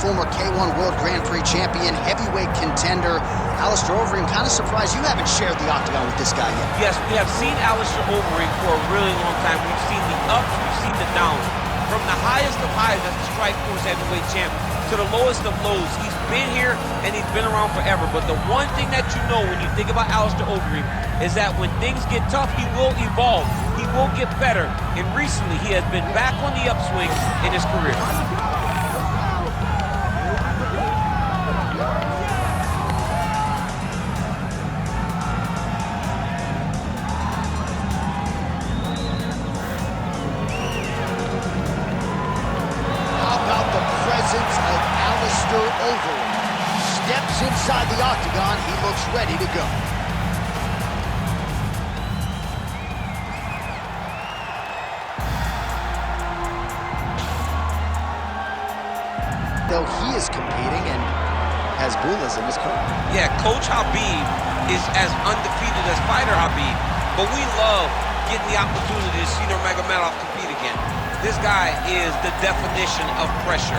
former K1 World Grand Prix champion, heavyweight contender. Alistair Overeem, kind of surprised you haven't shared the Octagon with this guy yet. Yes, we have seen Alistair Overeem for a really long time. We've seen the ups, we've seen the downs. From the highest of highs as the Strikeforce heavyweight champ to the lowest of lows. He's been here and he's been around forever. But the one thing that you know when you think about Alistair Overeem is that when things get tough, he will evolve. He will get better. And recently, he has been back on the upswing in his career. Alistair Overeem steps inside the Octagon. He looks ready to go. Though he is competing and has Bulas in his corner. Yeah, Coach Khabib is as undefeated as fighter Khabib, but we love getting the opportunity to see Nurmagomedov compete again. This guy is the definition of pressure.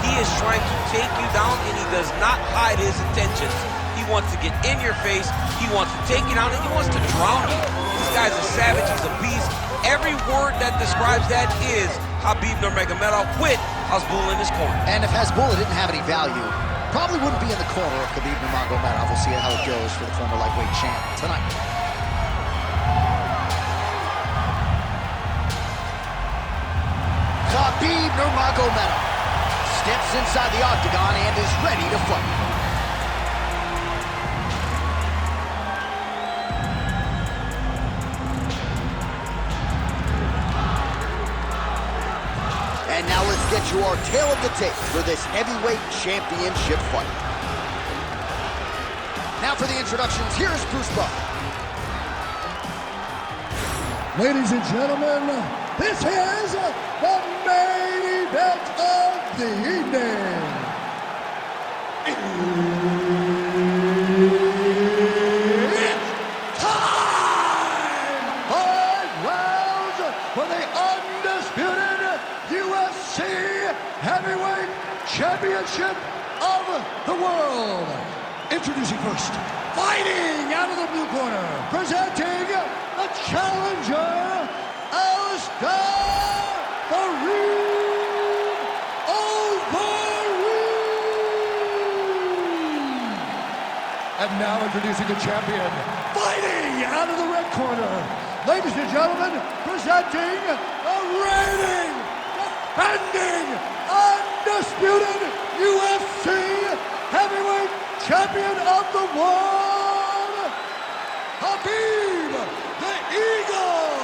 He is trying to take you down, and he does not hide his intentions. He wants to get in your face, he wants to take you down, and he wants to drown you. This guy's a savage, he's a beast. Every word that describes that is Khabib Nurmagomedov with Hasbulla in his corner. And if Hasbulla didn't have any value, probably wouldn't be in the corner of Khabib Nurmagomedov. We'll see how it goes for the former lightweight champ tonight. Khabib Nurmagomedov steps inside the Octagon and is ready to fight. And now let's get you our tail of the tape for this heavyweight championship fight. Now for the introductions, here's Bruce Buffer. Ladies and gentlemen, this is the main event of the evening. It's time! 5 rounds for the undisputed UFC Heavyweight Championship of the world. Introducing first, fighting out of the blue corner, presenting the challenger, Alistair Overeem. And now introducing the champion, fighting out of the red corner, ladies and gentlemen, presenting the reigning, defending, undisputed UFC heavyweight champion of the world, Khabib the Eagle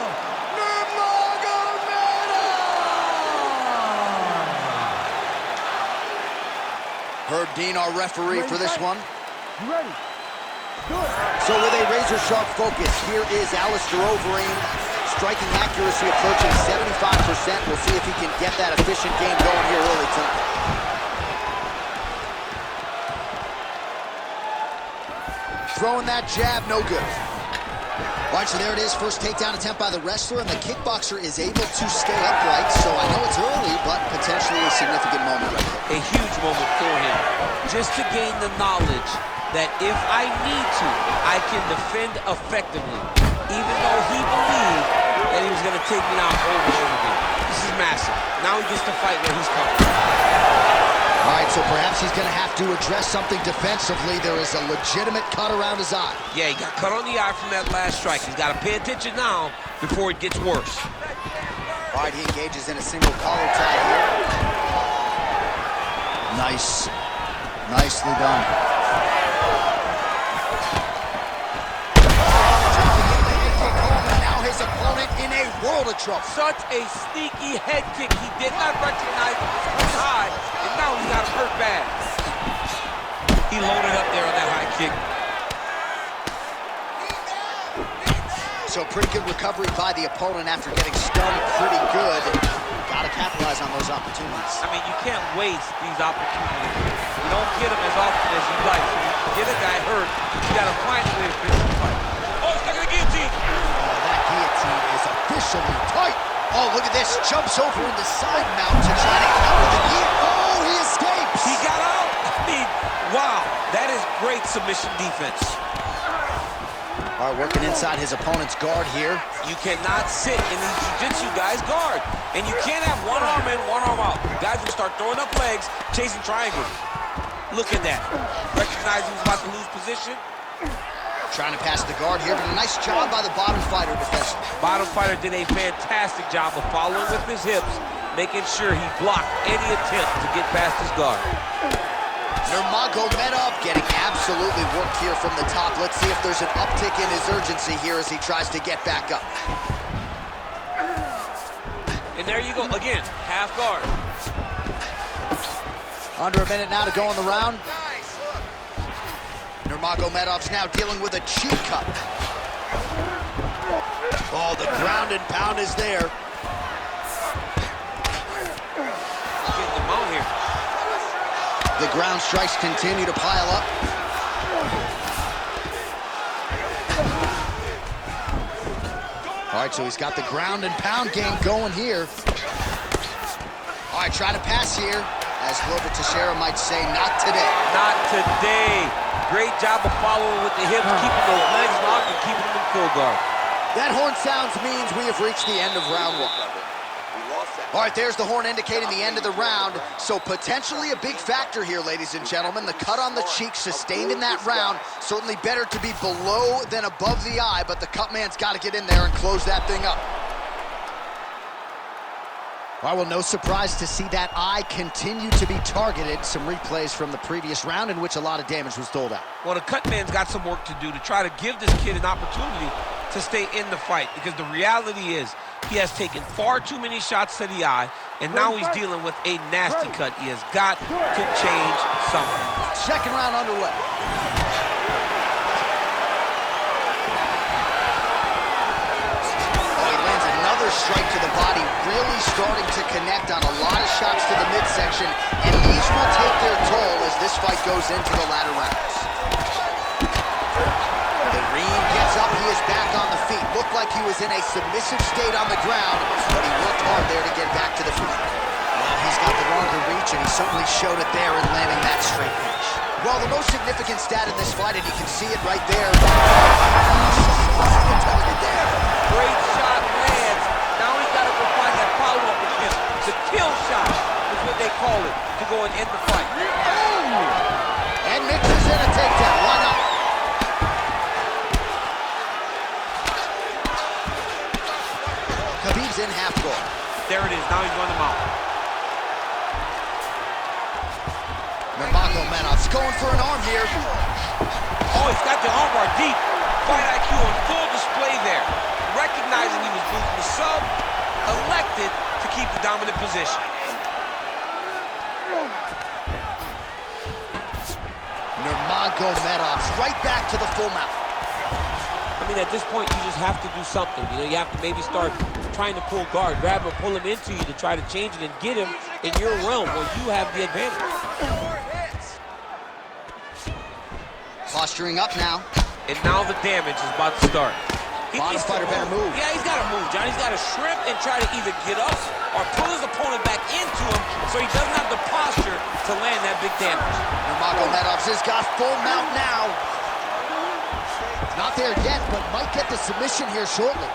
Nurmagomedov. Herb Dean, our referee for this one. You ready? Good. So with a razor-sharp focus, here is Alistair Overeem. Striking accuracy approaching 75%. We'll see if he can get that efficient game going here early tonight. Throwing that jab, no good. All right, so there it is. First takedown attempt by the wrestler, and the kickboxer is able to stay upright. So I know it's early, but potentially a significant moment right there. A huge moment for him. Just to gain the knowledge that if I need to, I can defend effectively. Even though he believed that he was going to take me down over and over again. This is massive. Now he gets to fight where he's coming. All right, so perhaps he's going to have to address something defensively. There is a legitimate cut around his eye. Yeah, he got cut on the eye from that last strike. He's got to pay attention now before it gets worse. All right, he engages in a single collar tie here. Nice. Nicely done. Now his opponent in a world of trouble. Such a sneaky head kick. He did not recognize it was coming high, and now he got hurt bad. He loaded up there on that high kick. So pretty good recovery by the opponent after getting stunned pretty good. Got to capitalize on those opportunities. I mean, you can't waste these opportunities. You don't get them as often as you'd like. So you get a guy hurt, you got to find a way to finish the fight. Oh, he's stuck in the guillotine. Oh, that guillotine is officially tight. Oh, look at this. Jumps over into side mount to try to counter the knee. Oh, he escapes. He got out. I mean, wow, that is great submission defense. All right, working inside his opponent's guard here. You cannot sit in these jiu-jitsu guys' guard. And you can't have one arm in, one arm out. Guys will start throwing up legs, chasing triangles. Look at that. Recognizing he's about to lose position. Trying to pass the guard here, but a nice job by the bottom fighter defensively. Bottom fighter did a fantastic job of following with his hips, making sure he blocked any attempt to get past his guard. Nurmagomedov getting absolutely worked here from the top. Let's see if there's an uptick in his urgency here as he tries to get back up. And there you go, again, half guard. Under a minute now to go in the round. Nurmagomedov's now dealing with a cheek cut. Oh, the ground and pound is there. Getting him out here. The ground strikes continue to pile up. All right, so he's got the ground and pound game going here. All right, trying to pass here. As Glover Teixeira might say, not today. Not today. Great job of following with the hips, keeping those legs locked and keeping them in full guard. That horn sounds means we have reached the end of round one. All right, there's the horn indicating the end of the round. So potentially a big factor here, ladies and gentlemen. The cut on the cheek sustained in that round. Certainly better to be below than above the eye, but the cut man's got to get in there and close that thing up. Well, no surprise to see that eye continue to be targeted. Some replays from the previous round in which a lot of damage was doled out. Well, the cut man's got some work to do to try to give this kid an opportunity to stay in the fight, because the reality is he has taken far too many shots to the eye, and now he's dealing with a nasty cut. He has got to change something. Second round underway. Strike to the body, really starting to connect on a lot of shots to the midsection, and these will take their toll as this fight goes into the latter rounds. Overeem gets up, he is back on the feet. Looked like he was in a submissive state on the ground, but he worked hard there to get back to the feet. Well, he's got the longer reach, and he certainly showed it there in landing that straight punch. Well, the most significant stat in this fight, and you can see it right there. Great shot lands. Now he's got to go find that follow-up attempt. The kill shot is what they call it, to go and end the fight. Oh! And mixes in a takedown. Why not? Khabib's in half guard. There it is. Now he's run him out. Nurmagomedov's going for an arm here. Oh, he's got the armbar deep. Fight IQ on full display there. Recognizing he was losing the sub, elected to keep the dominant position. Nurmagomedov's right back to the full mount. I mean, at this point, you just have to do something. You know, you have to maybe start trying to pull guard, grab him, pull him into you to try to change it and get him in your realm where you have the advantage. Posturing up now. And now the damage is about to start. Bottom fighter better move. Yeah, he's got to move, John. He's got to shrimp and try to either get up or pull his opponent back into him so he doesn't have the posture to land that big damage. Nurmagomedov's has got full mount now. Not there yet, but might get the submission here shortly.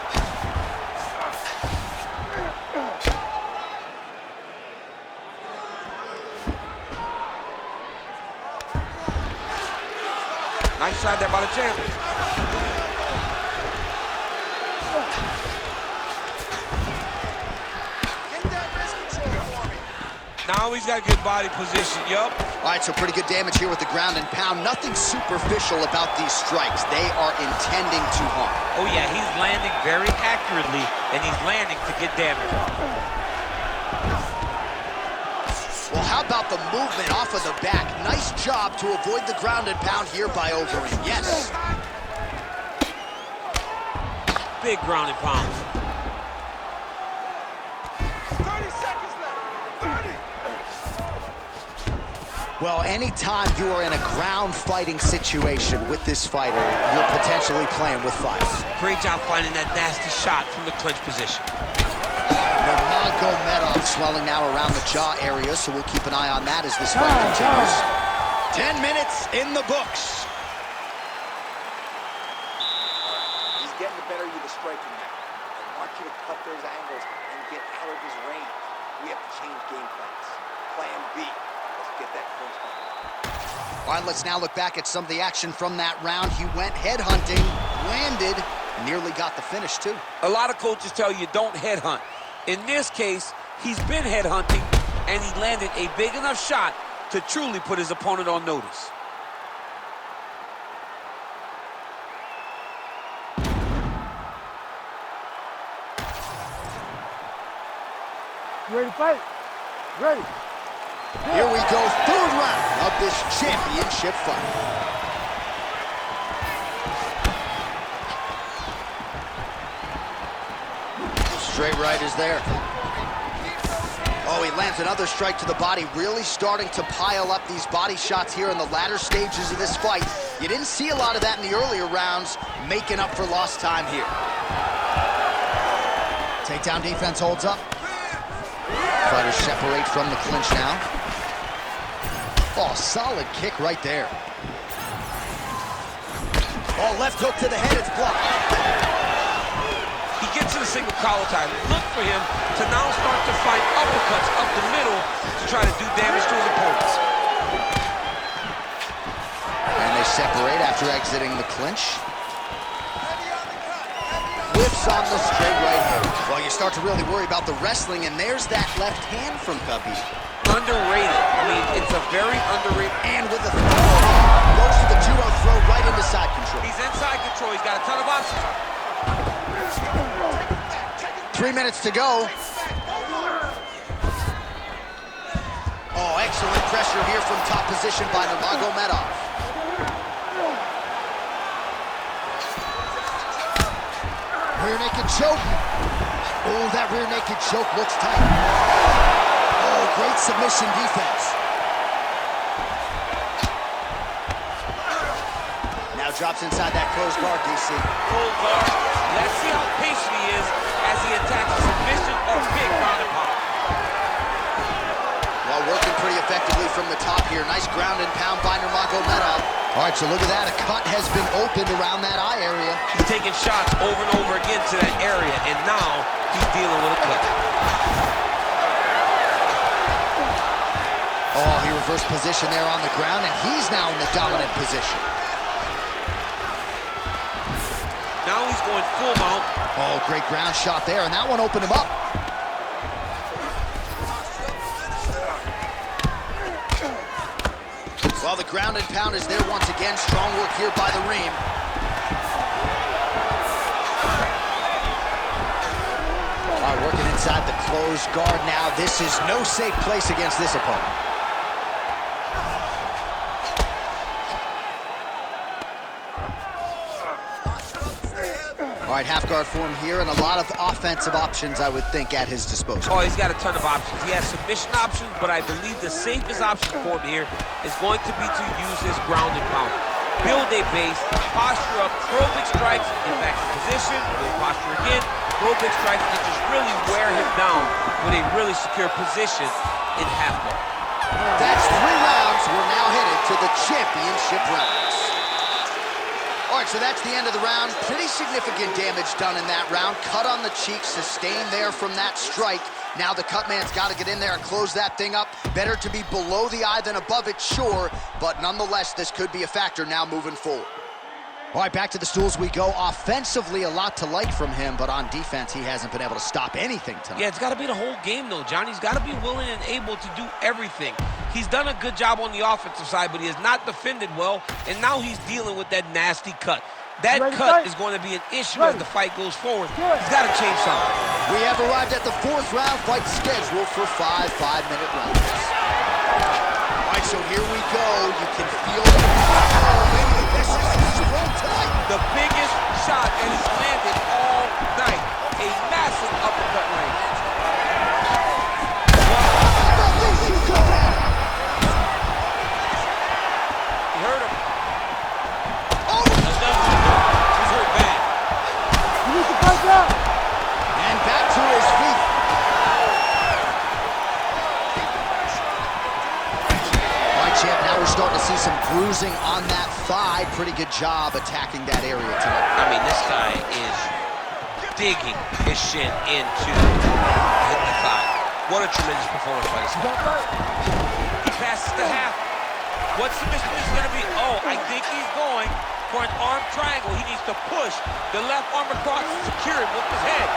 Nice shot there by the champ. Now he's got good body position, yup. All right, so pretty good damage here with the ground and pound. Nothing superficial about these strikes. They are intending to harm. Oh yeah, he's landing very accurately, and he's landing to get damage. Well, how about the movement off of the back? Nice job to avoid the ground and pound here by Overeem. Yes. Big ground and pound. 30 seconds left. 30. Well, anytime you are in a ground fighting situation with this fighter, you're potentially playing with fire. Great job finding that nasty shot from the clinch position. Nurmagomedov's swelling now around the jaw area, so we'll keep an eye on that as this fight continues. 10 minutes in the books. He's getting the better of you, the striking now. I want you to cut those angles and get out of his range. We have to change game plans. Plan B. Let's get that clinch going. All right, let's now look back at some of the action from that round. He went headhunting, landed, nearly got the finish, too. A lot of coaches tell you don't headhunt. In this case, he's been headhunting, and he landed a big enough shot to truly put his opponent on notice. You ready to fight? Ready. Here we go, third round of this championship fight. Straight right is there. Oh, he lands another strike to the body, really starting to pile up these body shots here in the latter stages of this fight. You didn't see a lot of that in the earlier rounds, making up for lost time here. Takedown defense holds up. Fighters separate from the clinch now. Oh, solid kick right there. Oh, left hook to the head, it's blocked. He gets to the single collar tie. Look for him to now start to find uppercuts up the middle to try to do damage to his opponents. And they separate after exiting the clinch. Whips on the straight right hand. Well, you start to really worry about the wrestling, and there's that left hand from Khabib. Underrated. I mean, it's a very underrated. And with the throw, goes to the judo throw right into side control. He's inside control. He's got a ton of options. 3 minutes to go. Oh, excellent pressure here from top position by Nurmagomedov. Rear naked choke. Oh, that rear naked choke looks tight. Oh, great submission defense. Now drops inside that closed guard, DC. Full guard. Let's see how patient he is as he attacks a submission or big ground and pound. Well, working pretty effectively from the top here. Nice ground and pound by Nurmagomedov. All right, so look at that. A cut has been opened around that eye area. He's taking shots over and over again to that area, and now he's dealing with a cut. Oh, he reversed position there on the ground, and he's now in the dominant position. Now he's going full mount. Oh, great ground shot there, and that one opened him up. Well, the ground and pound is there once again. Strong work here by the Reem. All right, working inside the closed guard now. This is no safe place against this opponent. All right, half guard form here, and a lot of offensive options, I would think, at his disposal. Oh, he's got a ton of options. He has submission options, but I believe the safest option for him here is going to be to use his ground and pound. Build a base, posture up, throw big strikes, get back in position, build posture again, throw big strikes, and just really wear him down with a really secure position in half guard. That's 3 rounds. We're now headed to the championship rounds. All right, so that's the end of the round. Pretty significant damage done in that round. Cut on the cheek, sustained there from that strike. Now the cut man's got to get in there and close that thing up. Better to be below the eye than above it, sure. But nonetheless, this could be a factor now moving forward. All right, back to the stools we go. Offensively, a lot to like from him, but on defense, he hasn't been able to stop anything tonight. Yeah, it's got to be the whole game, though, John. He's got to be willing and able to do everything. He's done a good job on the offensive side, but he has not defended well, and now he's dealing with that nasty cut. That cut is going to be an issue as the fight goes forward. He's got to change something. We have arrived at the 4th round, fight scheduled for 5 5-minute rounds. All right, so here we go. You can feel it. Oh, maybe this is strong tonight. The biggest shot that he's landed all night. A massive uppercut range. He hurt him. Oh! He's hurt bad. You need to fight down. And back to his feet. some bruising on that thigh. Pretty good job attacking that area tonight. I mean, this guy is digging his shin into the thigh. What a tremendous performance by this guy. He passes the half. What submission is going to be? Oh, I think he's going for an arm triangle. He needs to push the left arm across and secure it with his head.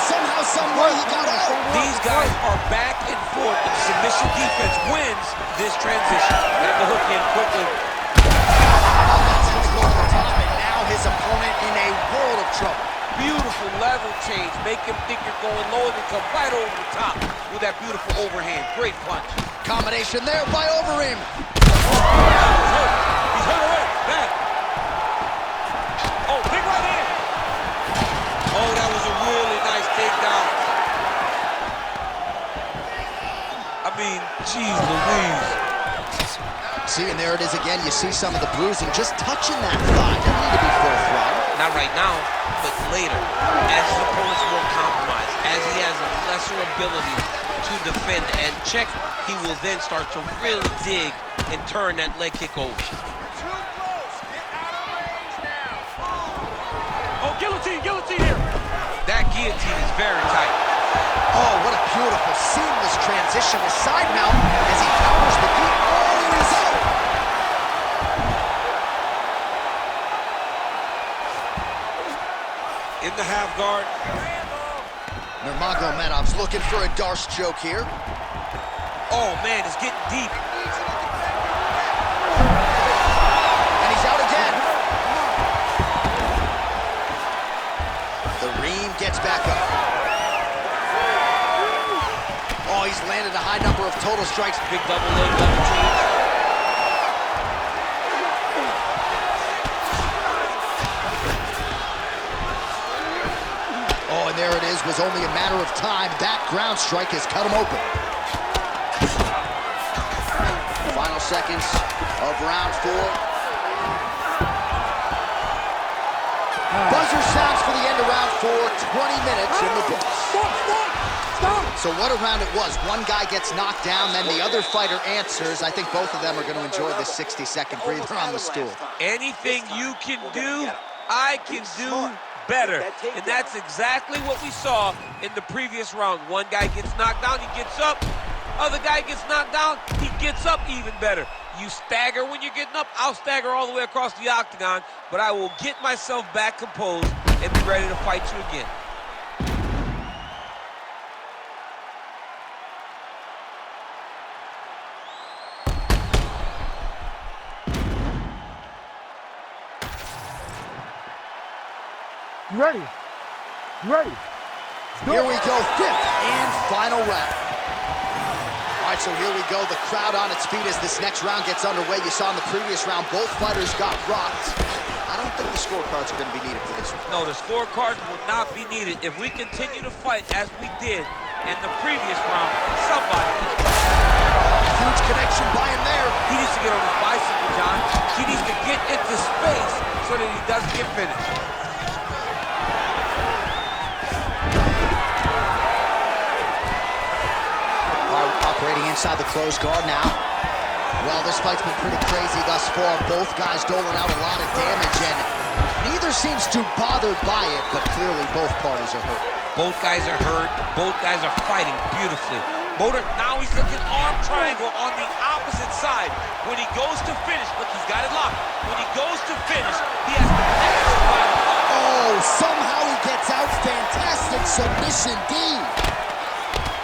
Somehow, somewhere, he got out. These guys are back and forth, and submission defense wins this transition. Got the hook in quickly. That's going to go to the top, and now his opponent in a world of trouble. Beautiful level change. Make him think you're going low and come right over the top with that beautiful overhand. Great punch. Combination there by Overeem. He's hurt away. Back. Oh, big right hand. Oh, that was a really nice takedown. I mean, geez Louise. See, and there it is again. You see some of the bruising just touching that thigh. Doesn't need to be full throttle. Not right now, but later, as his opponent's more compromised, as he has a lesser ability to defend and check, he will then start to really dig and turn that leg kick over. Oh, guillotine here. That guillotine is very tight. Oh, what a beautiful, seamless transition to side mount as he counters the kick. Oh, he's out. In the half guard. Nurmagomedov's looking for a Darce choke here. Oh, man, it's getting deep. And he's out again. The Reem gets back up. Oh, he's landed a high number of total strikes. Big double leg, double change. Oh, and there it is. Was only a matter of time. That ground strike has cut him open. Final seconds of round 4. Buzzer sounds for the end of round 4. 20 minutes in the books. So what a round it was. One guy gets knocked down, then the other fighter answers. I think both of them are going to enjoy this 60-second breather on the stool. Anything you can do, I can do better. And that's exactly what we saw in the previous round. One guy gets knocked down, he gets up. Other guy gets knocked down, he gets up even better. You stagger when you're getting up, I'll stagger all the way across the octagon, but I will get myself back composed and be ready to fight you again. You ready? You ready? Here we go, 5th and final round. All right, so here we go. The crowd on its feet as this next round gets underway. You saw in the previous round, both fighters got rocked. I don't think the scorecards are going to be needed for this one. No, the scorecards will not be needed. If we continue to fight as we did in the previous round, somebody is huge connection by him there. He needs to get on his bicycle, John. He needs to get into space so that he doesn't get finished. Operating inside the closed guard now. Well, this fight's been pretty crazy thus far. Both guys doling out a lot of damage, and neither seems too bothered by it, but clearly both parties are hurt. Both guys are hurt. Both guys are fighting beautifully. Motor, now he's looking arm triangle on the opposite side. When he goes to finish, look, he's got it locked. When he goes to finish, he has to pass the fight. Oh, somehow he gets out. Fantastic submission, D.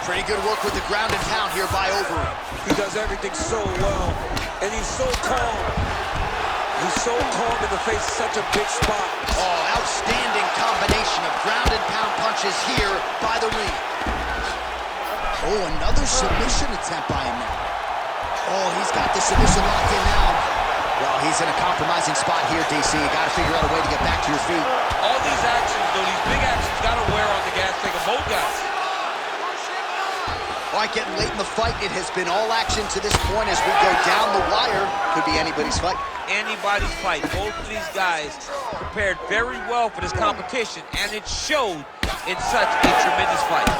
Pretty good work with the ground and pound here by Overeem. He does everything so well, and he's so calm. He's so calm in the face of such a big spot. Oh, outstanding combination of ground and pound punches here by the Reem. Oh, another submission attempt by him now. Oh, he's got the submission locked in now. Well, he's in a compromising spot here, DC. You got to figure out a way to get back to your feet. All these actions, though, these big actions, got to wear on the gas tank of both guys. All right, getting late in the fight. It has been all action to this point as we go down the wire. Could be anybody's fight. Anybody's fight. Both of these guys prepared very well for this competition, and it showed in such a tremendous fight.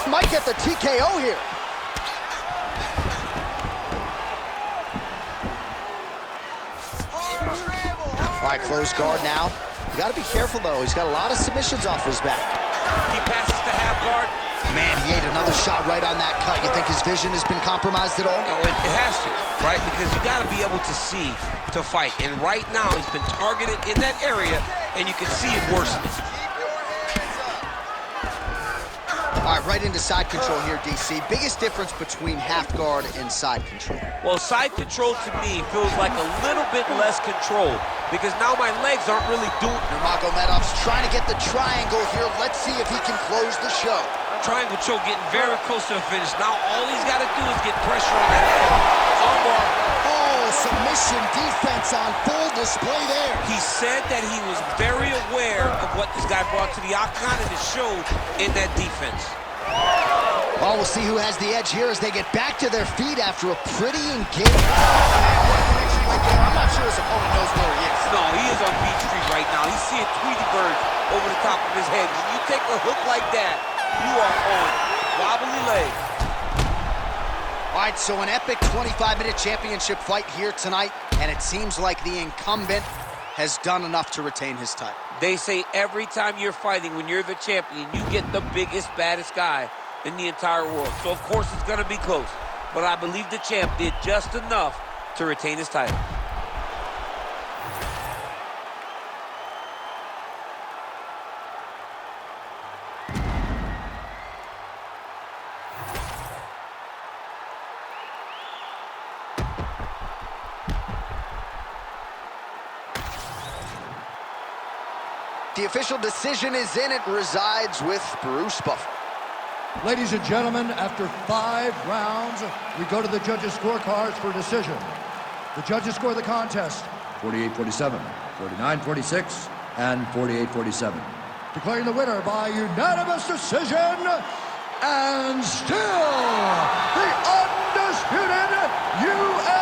Might get the TKO here. All right, close guard now. You got to be careful, though. He's got a lot of submissions off his back. He passes to half guard. Man, he ate another shot right on that cut. You think his vision has been compromised at all? No, it has to, right? Because you got to be able to see to fight. And right now, he's been targeted in that area, and you can see it worsening. All right, right into side control here, DC. Biggest difference between half guard and side control? Well, side control to me feels like a little bit less control because now my legs aren't really doing. Nurmagomedov's trying to get the triangle here. Let's see if he can close the show. Triangle choke getting very close to the finish. Now all he's got to do is get pressure on that head. Armbar. Oh, submission defense on full display there. He said that he was very aware of what this guy brought to the Octagon, and it showed in that defense. Well, we'll see who has the edge here as they get back to their feet after a pretty engagement. I'm not sure his opponent knows where he is. No, he is on Beach Street right now. He's seeing Tweety birds over the top of his head. When you take a hook like that, you are on wobbly legs. All right, so an epic 25-minute championship fight here tonight, and it seems like the incumbent has done enough to retain his title. They say every time you're fighting, when you're the champion, you get the biggest, baddest guy in the entire world. So, of course, it's going to be close. But I believe the champ did just enough to retain his title. The official decision is in. It resides with Bruce Buffer. Ladies and gentlemen, after 5 rounds, we go to the judges' scorecards for decision. The judges score the contest 48-47, 49-46, and 48-47. Declaring the winner by unanimous decision, and still the undisputed UFC